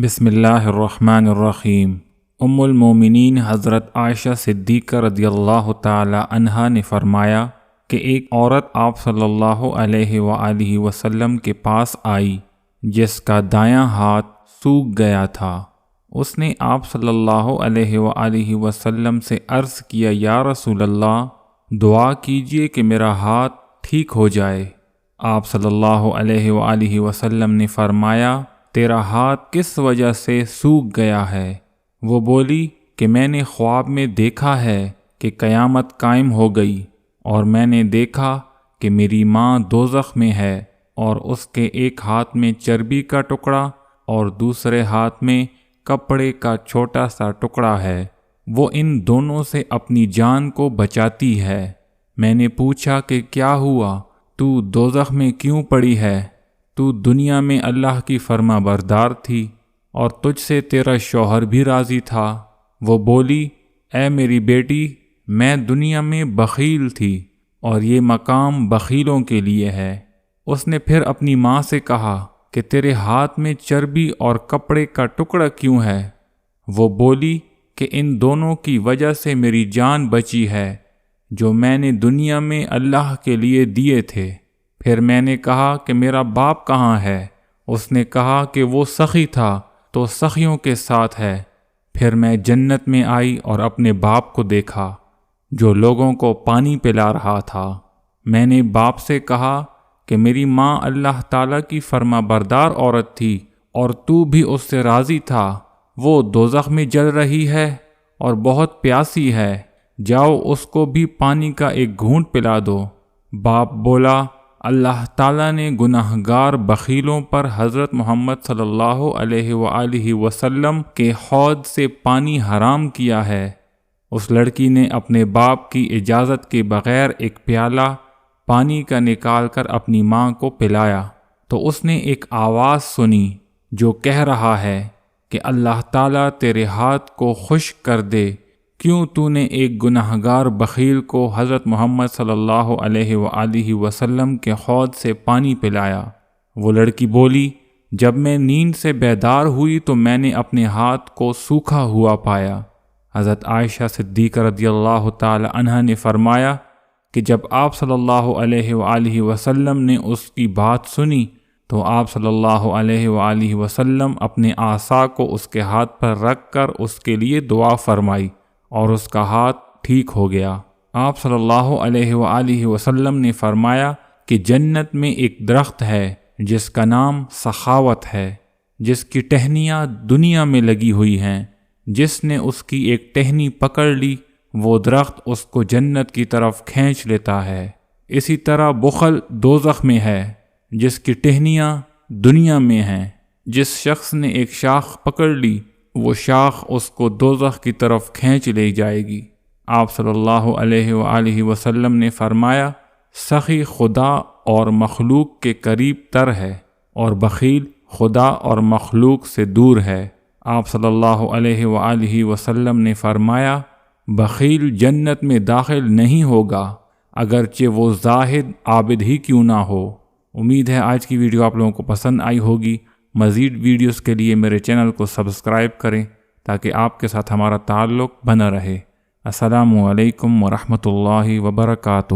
بسم اللہ الرحمن الرحیم۔ ام المومنین حضرت عائشہ صدیقہ رضی اللہ تعالی عنہا نے فرمایا کہ ایک عورت آپ صلی اللہ علیہ وآلہ وسلم کے پاس آئی جس کا دایاں ہاتھ سوکھ گیا تھا۔ اس نے آپ صلی اللہ علیہ وآلہ وسلم سے عرض کیا، یا رسول اللہ، دعا کیجئے کہ میرا ہاتھ ٹھیک ہو جائے۔ آپ صلی اللہ علیہ وآلہ وسلم نے فرمایا، تیرا ہاتھ کس وجہ سے سوکھ گیا ہے؟ وہ بولی کہ میں نے خواب میں دیکھا ہے کہ قیامت قائم ہو گئی، اور میں نے دیکھا کہ میری ماں دوزخ میں ہے، اور اس کے ایک ہاتھ میں چربی کا ٹکڑا اور دوسرے ہاتھ میں کپڑے کا چھوٹا سا ٹکڑا ہے۔ وہ ان دونوں سے اپنی جان کو بچاتی ہے۔ میں نے پوچھا کہ کیا ہوا؟ تو دوزخ میں کیوں پڑی ہے؟ تو دنیا میں اللہ کی فرما بردار تھی اور تجھ سے تیرا شوہر بھی راضی تھا۔ وہ بولی، اے میری بیٹی، میں دنیا میں بخیل تھی اور یہ مقام بخیلوں کے لیے ہے۔ اس نے پھر اپنی ماں سے کہا کہ تیرے ہاتھ میں چربی اور کپڑے کا ٹکڑا کیوں ہے؟ وہ بولی کہ ان دونوں کی وجہ سے میری جان بچی ہے جو میں نے دنیا میں اللہ کے لیے دیے تھے۔ پھر میں نے کہا کہ میرا باپ کہاں ہے؟ اس نے کہا کہ وہ سخی تھا تو سخیوں کے ساتھ ہے۔ پھر میں جنت میں آئی اور اپنے باپ کو دیکھا جو لوگوں کو پانی پلا رہا تھا۔ میں نے باپ سے کہا کہ میری ماں اللہ تعالیٰ کی فرما بردار عورت تھی اور تو بھی اس سے راضی تھا۔ وہ دوزخ میں جل رہی ہے اور بہت پیاسی ہے، جاؤ اس کو بھی پانی کا ایک گھونٹ پلا دو۔ باپ بولا، اللہ تعالیٰ نے گناہگار بخیلوں پر حضرت محمد صلی اللہ علیہ وآلہ وسلم کے حوض سے پانی حرام کیا ہے۔ اس لڑکی نے اپنے باپ کی اجازت کے بغیر ایک پیالہ پانی کا نکال کر اپنی ماں کو پلایا تو اس نے ایک آواز سنی جو کہہ رہا ہے کہ اللہ تعالیٰ تیرے ہاتھ کو خشک کر دے، کیوں تو نے ایک گناہگار بخیل کو حضرت محمد صلی اللہ علیہ وآلہ وسلم کے حوض سے پانی پلایا؟ وہ لڑکی بولی، جب میں نیند سے بیدار ہوئی تو میں نے اپنے ہاتھ کو سوکھا ہوا پایا۔ حضرت عائشہ صدیقہ رضی اللہ تعالی عنہا نے فرمایا کہ جب آپ صلی اللہ علیہ وآلہ وسلم نے اس کی بات سنی تو آپ صلی اللہ علیہ وآلہ وسلم اپنے عصا کو اس کے ہاتھ پر رکھ کر اس کے لیے دعا فرمائی اور اس کا ہاتھ ٹھیک ہو گیا۔ آپ صلی اللہ علیہ وآلہ وسلم نے فرمایا کہ جنت میں ایک درخت ہے جس کا نام سخاوت ہے، جس کی ٹہنیاں دنیا میں لگی ہوئی ہیں۔ جس نے اس کی ایک ٹہنی پکڑ لی وہ درخت اس کو جنت کی طرف کھینچ لیتا ہے۔ اسی طرح بخل دوزخ میں ہے، جس کی ٹہنیاں دنیا میں ہیں۔ جس شخص نے ایک شاخ پکڑ لی وہ شاخ اس کو دوزخ کی طرف کھینچ لے جائے گی۔ آپ صلی اللہ علیہ وآلہ وسلم نے فرمایا، سخی خدا اور مخلوق کے قریب تر ہے اور بخیل خدا اور مخلوق سے دور ہے۔ آپ صلی اللہ علیہ وآلہ وسلم نے فرمایا، بخیل جنت میں داخل نہیں ہوگا اگرچہ وہ زاہد عابد ہی کیوں نہ ہو۔ امید ہے آج کی ویڈیو آپ لوگوں کو پسند آئی ہوگی۔ مزید ویڈیوز کے لیے میرے چینل کو سبسکرائب کریں تاکہ آپ کے ساتھ ہمارا تعلق بنا رہے۔ السلام علیکم ورحمۃ اللہ وبرکاتہ۔